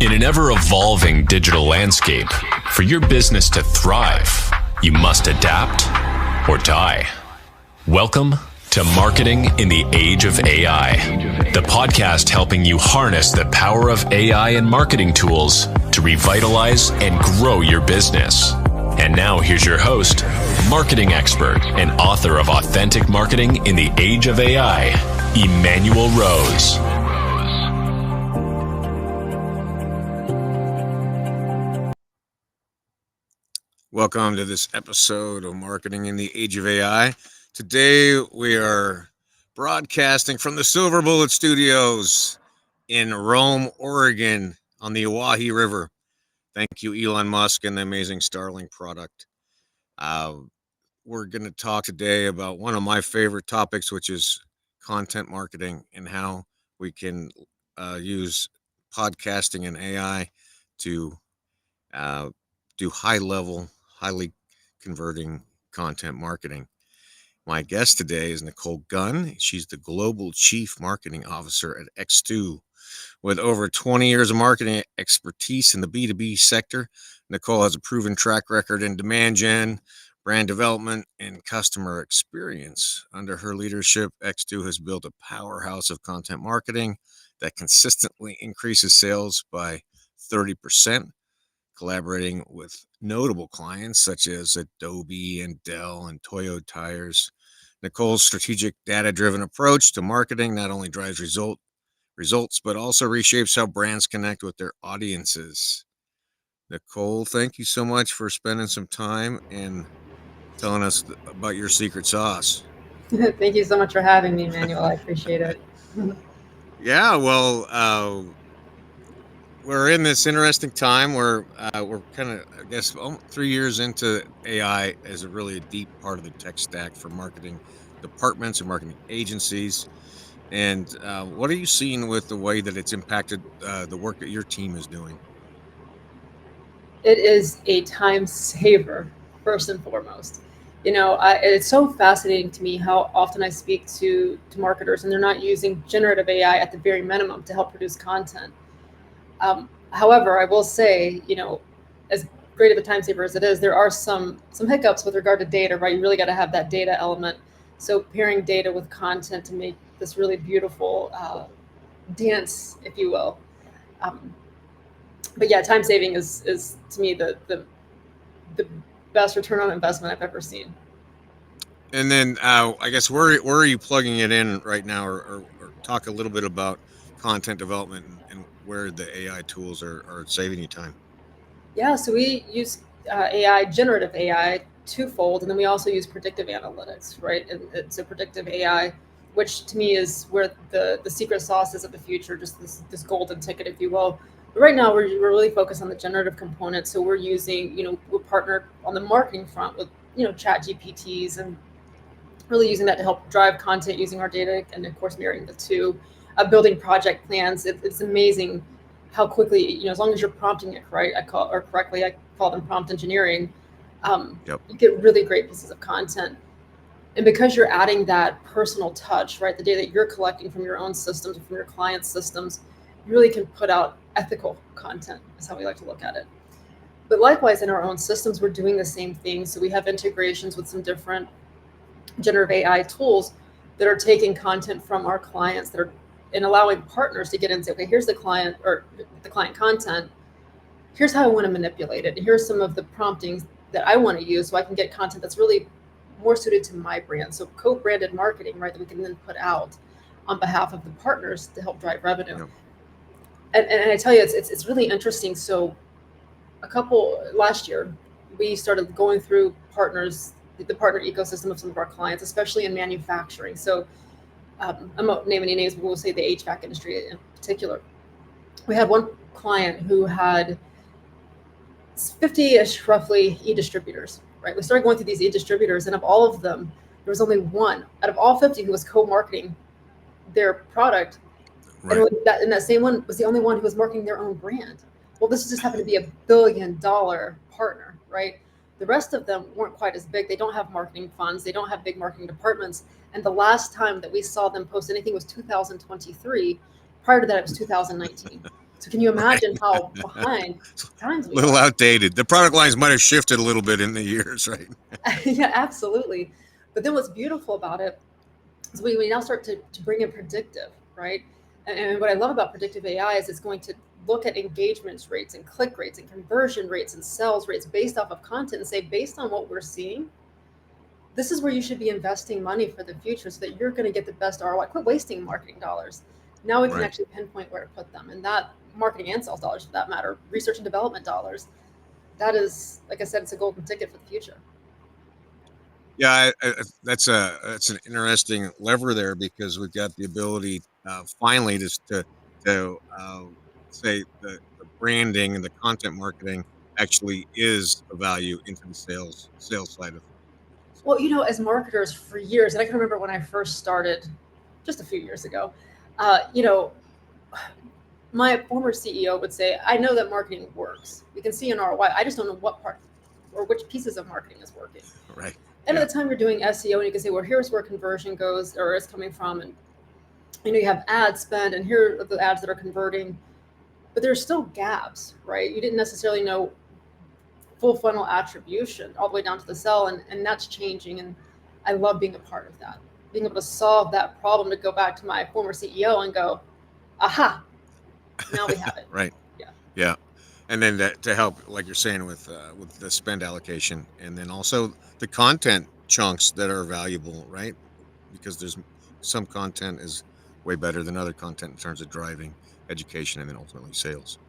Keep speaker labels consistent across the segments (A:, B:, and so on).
A: In an ever-evolving digital landscape, for your business to thrive, you must adapt or die. Welcome to Marketing in the Age of AI, the podcast helping you harness the power of AI and marketing tools to revitalize and grow your business. And now here's your host, marketing expert and author of Authentic Marketing in the Age of AI, Emanuel Rose.
B: Welcome to this episode of Marketing in the Age of AI. Today we are broadcasting from the Silver Bullet Studios in Rome, Oregon on the Owyhee River. Thank you, Elon Musk and the amazing Starlink product. We're going to talk today about one of my favorite topics, which is content marketing and how we can use podcasting and AI to do highly converting content marketing. My guest today is Nichole Gunn. She's the Global Chief Marketing Officer at Xtou. With over 20 years of marketing expertise in the B2B sector, Nichole has a proven track record in demand gen, brand development, and customer experience. Under her leadership, Xtou has built a powerhouse of content marketing that consistently increases sales by 30%. Collaborating with notable clients such as Adobe and Dell and Toyo Tires. Nichole's strategic data-driven approach to marketing not only drives results, but also reshapes how brands connect with their audiences. Nichole, thank you so much for spending some time and telling us about your secret sauce.
C: Thank you so much for having me, Emanuel. I appreciate it.
B: Yeah, well, we're in this interesting time where we're kind of, I guess, 3 years into AI as a really deep part of the tech stack for marketing departments and marketing agencies. And what are you seeing with the way that it's impacted the work that your team is doing?
C: It is a time saver, first and foremost. It's so fascinating to me how often I speak to marketers and they're not using generative AI at the very minimum to help produce content. However, I will say, as great of a time saver as it is, there are some hiccups with regard to data, right? You really got to have that data element. So pairing data with content to make this really beautiful dance, if you will. But yeah, time saving is to me the best return on investment I've ever seen.
B: And then I guess where are you plugging it in right now, or talk a little bit about content development and where the AI tools are saving you time?
C: Yeah, so we use AI, generative AI, twofold, and then we also use predictive analytics, right? And it's a predictive AI, which to me is where the secret sauce is of the future, just this golden ticket, if you will. But right now, we're really focused on the generative component. So we're using, we're partnered on the marketing front with, chat GPTs and really using that to help drive content using our data and, of course, marrying the two. Building project plans. It's amazing how quickly, as long as you're prompting it correctly, I call them prompt engineering.
B: Yep.
C: You get really great pieces of content. And because you're adding that personal touch, right, the data that you're collecting from your own systems, from your clients' systems, you really can put out ethical content, is how we like to look at it. But likewise, in our own systems, we're doing the same thing. So we have integrations with some different generative AI tools that are taking content from our clients and allowing partners to get in and say, okay, here's the client or the client content. Here's how I want to manipulate it. And here's some of the promptings that I want to use so I can get content that's really more suited to my brand. So co-branded marketing, right, that we can then put out on behalf of the partners to help drive revenue. Yep. And I tell you, it's really interesting. So last year, we started going through the partner ecosystem of some of our clients, especially in manufacturing. So I won't name any names, but we'll say the HVAC industry in particular. We had one client who had 50-ish, roughly, e-distributors, right? We started going through these e-distributors, and of all of them, there was only one out of all 50 who was co-marketing their product. Right. And that same one was the only one who was marketing their own brand. Well, this just happened to be $1 billion partner, right? The rest of them weren't quite as big. They don't have marketing funds. They don't have big marketing departments. And the last time that we saw them post anything was 2023. Prior to that, it was 2019. So can you imagine how behind times
B: A
C: we
B: little
C: are?
B: outdated. The product lines might have shifted a little bit in the years, right?
C: Yeah, absolutely. But then what's beautiful about it is we now start to bring in predictive, right? And what I love about predictive AI is it's going to look at engagement rates and click rates and conversion rates and sales rates based off of content and say, based on what we're seeing, this is where you should be investing money for the future so that you're going to get the best ROI. Quit wasting marketing dollars. Now we can
B: Right.
C: actually pinpoint where to put them. And that marketing and sales dollars, for that matter, research and development dollars, that is, like I said, it's a golden ticket for the future.
B: Yeah, that's an interesting lever there because we've got the ability finally to say the branding and the content marketing actually is a value into the sales side of things.
C: Well, as marketers for years, and I can remember when I first started just a few years ago, uh, you know, my former CEO would say, I know that marketing works. We can see an ROI. I just don't know what part or which pieces of marketing is working.
B: Right.
C: And
B: Yeah.
C: at the time you're doing SEO and you can say, well, here's where conversion goes or is coming from. And you have ad spend and here are the ads that are converting, but there's still gaps, right? You didn't necessarily know full funnel attribution all the way down to the cell. And that's changing. And I love being a part of that, being able to solve that problem, to go back to my former CEO and go, aha, now we have it.
B: Right.
C: Yeah.
B: Yeah. And then to help, like you're saying, with the spend allocation, and then also the content chunks that are valuable, right? Because there's some content is way better than other content in terms of driving education and then ultimately sales.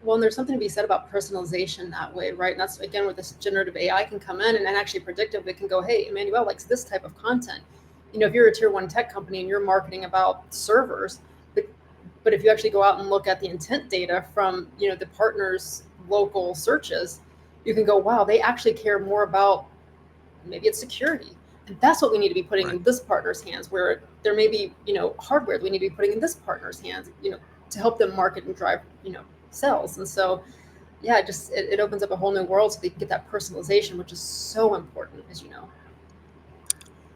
C: Well, and there's something to be said about personalization that way, right? And that's again where this generative AI can come in and actually predictive. It can go, hey, Emmanuel likes this type of content. If you're a tier one tech company and you're marketing about servers, but if you actually go out and look at the intent data from the partners' local searches, you can go, wow, they actually care more about maybe it's security. And that's what we need to be putting
B: Right.
C: in this partner's hands, where there may be, hardware that we need to be putting in this partner's hands, to help them market and drive, sales. And so, yeah, it opens up a whole new world so they can get that personalization, which is so important, as you know.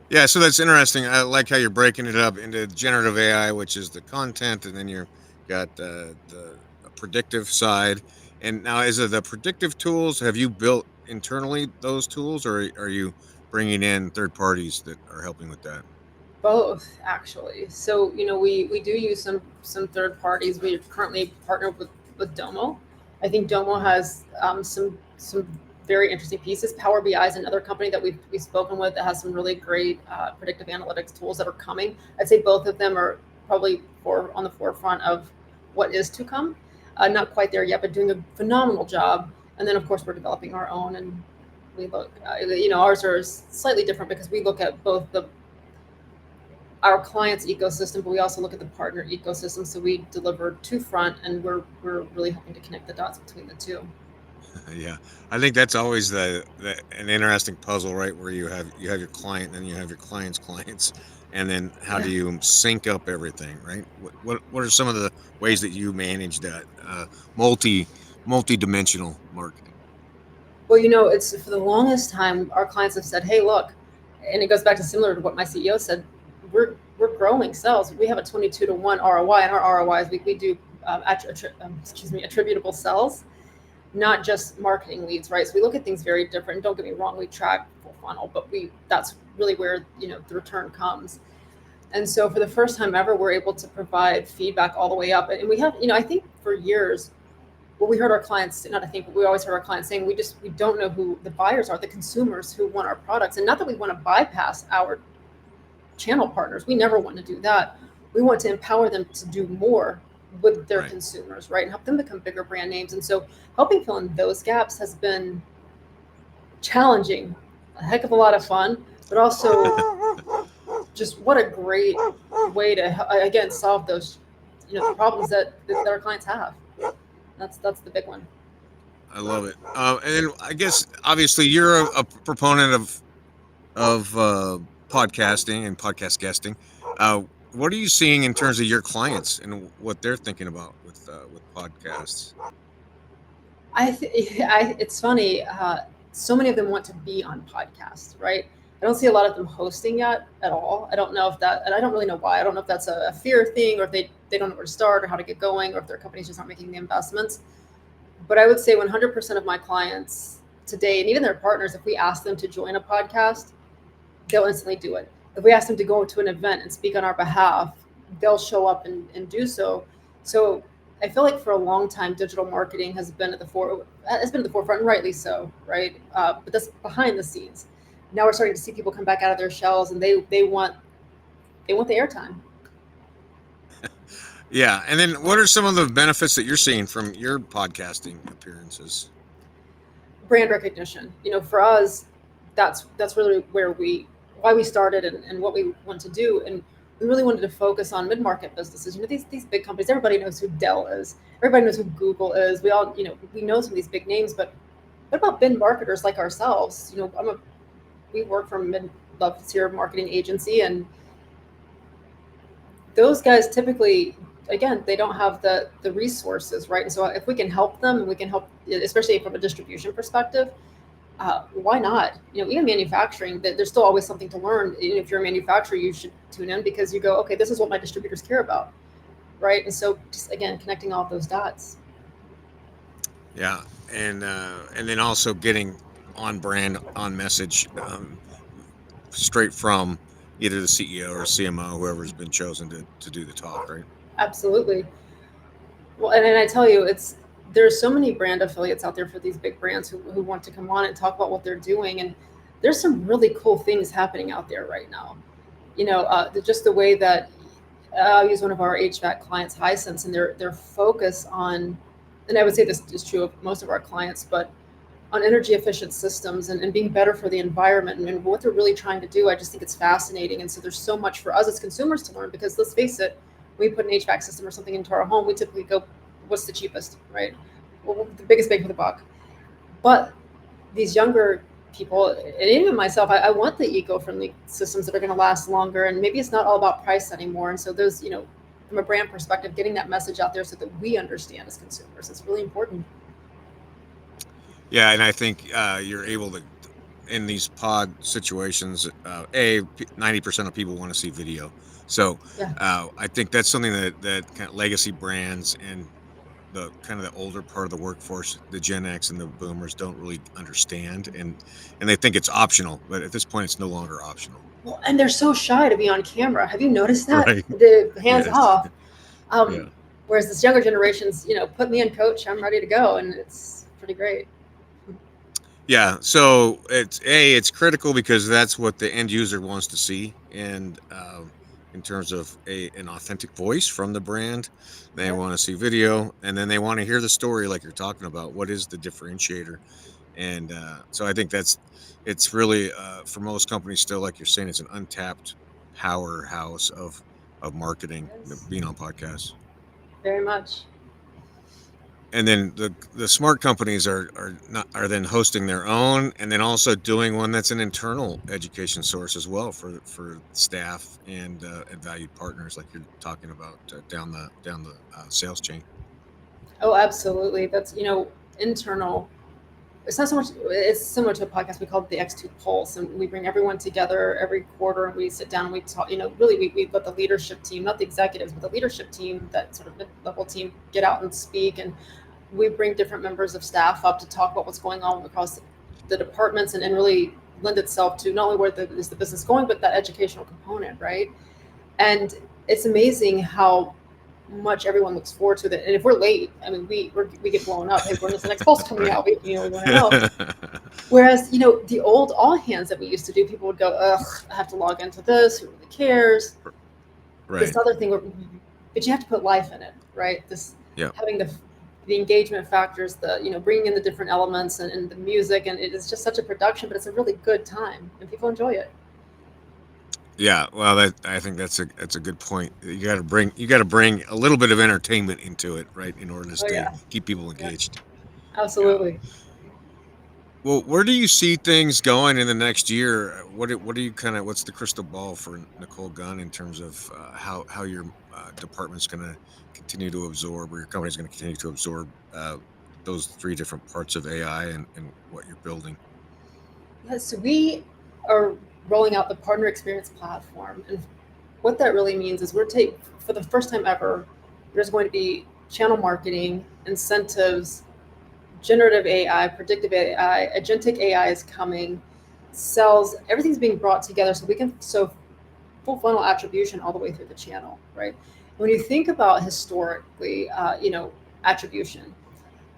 B: Yeah, so that's interesting. I like how you're breaking it up into generative AI, which is the content, and then you've got the predictive side. And now, is it the predictive tools? Have you built internally those tools, or are you bringing in third parties that are helping with that?
C: Both, actually. So, we do use some third parties. We currently partnered with Domo. I think Domo has some very interesting pieces. Power BI is another company that we've spoken with that has some really great predictive analytics tools that are coming. I'd say both of them are probably on the forefront of what is to come. Not quite there yet, but doing a phenomenal job. And then, of course, we're developing our own, and we look, ours are slightly different because we look at both our client's ecosystem, but we also look at the partner ecosystem. So we deliver two front, and we're really helping to connect the dots between the two.
B: Yeah, I think that's always an interesting puzzle, right? Where you have your client, and then you have your client's clients, and then how do
C: Yeah.
B: you sync up everything, right? What are some of the ways that you manage that multi-dimensional marketing?
C: Well, it's for the longest time, our clients have said, "Hey, look," and it goes back to similar to what my CEO said. We're growing sales. We have a 22-to-1 ROI, and our ROI is we do attributable sales, not just marketing leads, right? So we look at things very different. Don't get me wrong, we track full funnel, but that's really where the return comes. And so for the first time ever, we're able to provide feedback all the way up. And we have, I think for years, what we heard our clients, not I think, but we always heard our clients saying, we don't know who the buyers are, the consumers who want our products. And not that we want to bypass our channel partners. We never want to do that. We want to empower them to do more with their
B: Right.
C: consumers, right? And help them become bigger brand names. And so helping fill in those gaps has been challenging, a heck of a lot of fun, but also just what a great way to, again, solve those, the problems that our clients have. That's the big one.
B: I love it. And then I guess obviously you're a proponent of podcasting and podcast guesting. What are you seeing in terms of your clients and what they're thinking about with podcasts?
C: It's funny. So many of them want to be on podcasts, right? I don't see a lot of them hosting yet at all. I don't know if that, and I don't really know why. I don't know if that's a fear thing, or if they don't know where to start or how to get going, or if their companies just aren't making the investments. But I would say 100% of my clients today, and even their partners, if we ask them to join a podcast, they'll instantly do it. If we ask them to go to an event and speak on our behalf, they'll show up and do so. So I feel like for a long time, digital marketing has been at the forefront, and rightly so, right? But that's behind the scenes. Now we're starting to see people come back out of their shells, and they want the airtime.
B: Yeah. And then what are some of the benefits that you're seeing from your podcasting appearances?
C: Brand recognition. For us, that's really why we started and what we want to do. And we really wanted to focus on mid-market businesses. These big companies, everybody knows who Dell is. Everybody knows who Google is. We all, we know some of these big names, but what about mid-marketers like ourselves? We work for a mid-tier marketing agency, and those guys typically, again, they don't have the resources, right? And so if we can help them, and we can help, especially from a distribution perspective, why not? Even manufacturing, there's still always something to learn. If you're a manufacturer, you should tune in, because you go, okay, this is what my distributors care about, right? And so just, again, connecting all of those dots.
B: Yeah. And then also getting on brand, on message, straight from either the CEO or CMO, whoever's been chosen to do the talk, right?
C: Absolutely. Well, and I tell you, there's so many brand affiliates out there for these big brands who want to come on and talk about what they're doing. And there's some really cool things happening out there right now. Just the way that I'll use one of our HVAC clients, Hisense, and their focus on, and I would say this is true of most of our clients, but on energy efficient systems and being better for the environment and what they're really trying to do. I just think it's fascinating. And so there's so much for us as consumers to learn, because let's face it, when we put an HVAC system or something into our home, we typically go, what's the cheapest, right? Well, the biggest bang for the buck. But these younger people, and even myself, I want the eco-friendly systems that are going to last longer. And maybe it's not all about price anymore. And so those, from a brand perspective, getting that message out there so that we understand as consumers is really important.
B: Yeah, and I think you're able to, in these pod situations, 90% of people want to see video. So
C: Yeah.
B: I think that's something that kind of legacy brands and the kind of the older part of the workforce, the Gen X and the Boomers, don't really understand, and they think it's optional. But at this point, it's no longer optional.
C: Well, and they're so shy to be on camera. Have you noticed that?
B: Right.
C: The hands
B: Yes.
C: off.
B: Yeah.
C: Whereas this younger generation's, put me in, coach, I'm ready to go, and it's pretty great.
B: Yeah, so it's critical because that's what the end user wants to see, and in terms of an authentic voice from the brand, they want to see video, and then they want to hear the story like you're talking about. What is the differentiator? And so I think it's really for most companies still, like you're saying, it's an untapped powerhouse of marketing,
C: Yes.
B: being on podcasts.
C: Very much.
B: And then the smart companies are then hosting their own, and then also doing one that's an internal education source as well for staff and valued partners, like you're talking about down the sales chain.
C: Oh, absolutely. That's, internal. It's not so much, it's similar to a podcast we call it the Xtou Pulse, and we bring everyone together every quarter, and we sit down and we talk, really we let the leadership team, not the executives, but the leadership team, that sort of mid-level team, get out and speak. And we bring different members of staff up to talk about what's going on across the departments, and really lend itself to not only where is the business going, but that educational component, right? And it's amazing how much everyone looks forward to it. And if we're late, I mean, we get blown up. Hey, when is the next pulse coming out? We want to know. Whereas, the old all hands that we used to do, people would go, ugh, I have to log into this. Who really cares?
B: Right.
C: This other thing, but you have to put life in it, right? Having the engagement factors, bringing in the different elements and the music, and it is just such a production, but it's a really good time, and people enjoy it.
B: Yeah, well, I think that's a good point. You got to bring a little bit of entertainment into it, right, in order to keep people engaged.
C: Yeah. Absolutely.
B: Yeah. Well, where do you see things going in the next year? What do you what's the crystal ball for Nichole Gunn in terms of how your department's going to continue to absorb, or your company's going to continue to absorb those three different parts of AI and what you're building?
C: Yeah, so we are rolling out the partner experience platform. And what that really means is for the first time ever, there's going to be channel marketing, incentives, generative AI, predictive AI, agentic AI is coming, sales, everything's being brought together so we can full funnel attribution all the way through the channel, right? When you think about historically, attribution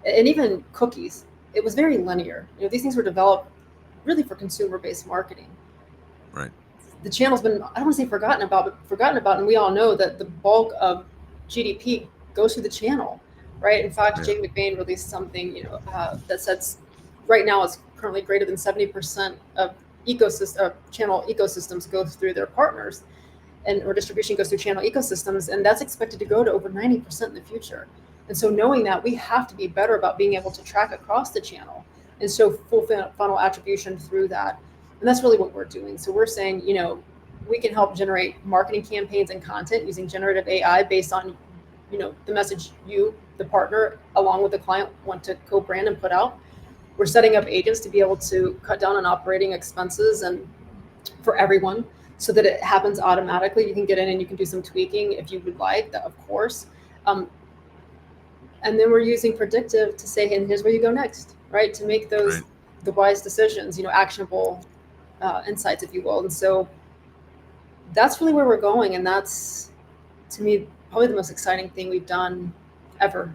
C: and even cookies, it was very linear. These things were developed really for consumer-based marketing.
B: Right.
C: The channel's been, I don't want to say forgotten about, and we all know that the bulk of GDP goes through the channel, right? In fact, Jay McBain released something, that says right now it's currently greater than 70% of channel ecosystems go through their partners, or distribution goes through channel ecosystems, and that's expected to grow to over 90% in the future. And so knowing that, we have to be better about being able to track across the channel and show full funnel attribution through that. And that's really what we're doing. So we're saying, we can help generate marketing campaigns and content using generative AI based on, the message you, the partner, along with the client, want to co-brand and put out. We're setting up agents to be able to cut down on operating expenses and for everyone so that it happens automatically. You can get in and you can do some tweaking if you would like that, of course. And then we're using predictive to say, and here's where you go next, right? To make those the wise decisions, actionable insights, if you will. And so that's really where we're going. And that's, to me, probably the most exciting thing we've done ever.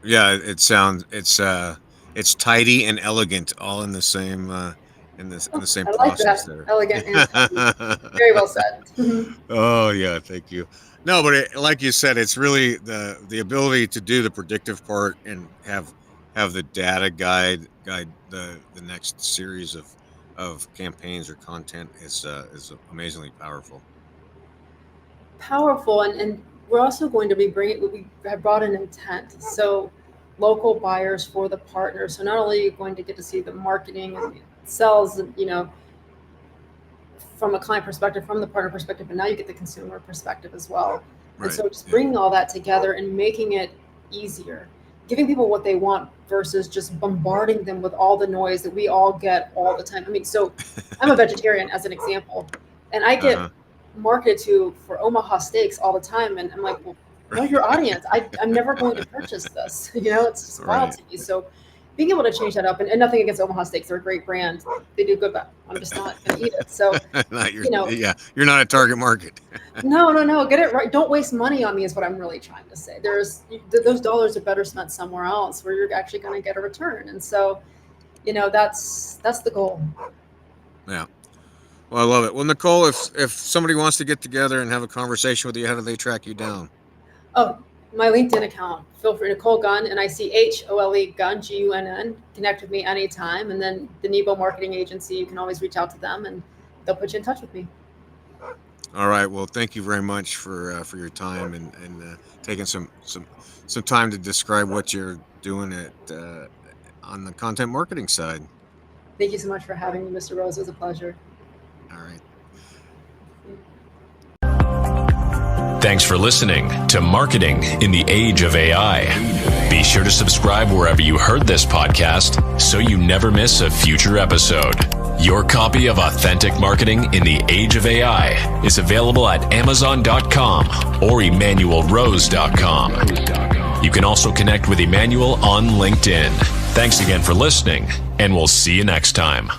B: Yeah, it's tidy and elegant, all in the same in the same process there.
C: Elegant and tidy. Very well said.
B: Oh yeah, thank you. No, but like you said, it's really the ability to do the predictive part and have the data guide the next series of campaigns or content is amazingly powerful.
C: And we're also going to be we have brought in intent. So local buyers for the partner. So not only are you going to get to see the marketing and the sales, from a client perspective, from the partner perspective, but now you get the consumer perspective as well. Right. And so just bringing all that together and making it easier, giving people what they want versus just bombarding them with all the noise that we all get all the time. So I'm a vegetarian as an example, and I get marketed to for Omaha steaks all the time. And I'm like, well, know your audience. I'm never going to purchase this. It's just wild to me. So being able to change that up, and nothing against Omaha steaks, they're a great brand. They do good, but I'm just not going to eat it. So,
B: you're not a target market.
C: No, get it right. Don't waste money on me is what I'm really trying to say. Those dollars are better spent somewhere else where you're actually going to get a return. And so, that's the goal.
B: Yeah. Well, I love it. Well, Nichole, if somebody wants to get together and have a conversation with you, how do they track you down?
C: Oh, my LinkedIn account. Feel free, Nichole Gunn, Nichole Gunn, Gunn. Connect with me anytime. And then the Nebo Marketing Agency, you can always reach out to them and they'll put you in touch with me.
B: All right. Well, thank you very much for your time and taking some time to describe what you're doing on the content marketing side.
C: Thank you so much for having me, Mr. Rose. It was a pleasure.
B: All right.
A: Thanks for listening to Marketing in the Age of AI. Be sure to subscribe wherever you heard this podcast so you never miss a future episode. Your copy of Authentic Marketing in the Age of AI is available at Amazon.com or EmanuelRose.com. You can also connect with Emanuel on LinkedIn. Thanks again for listening, and we'll see you next time.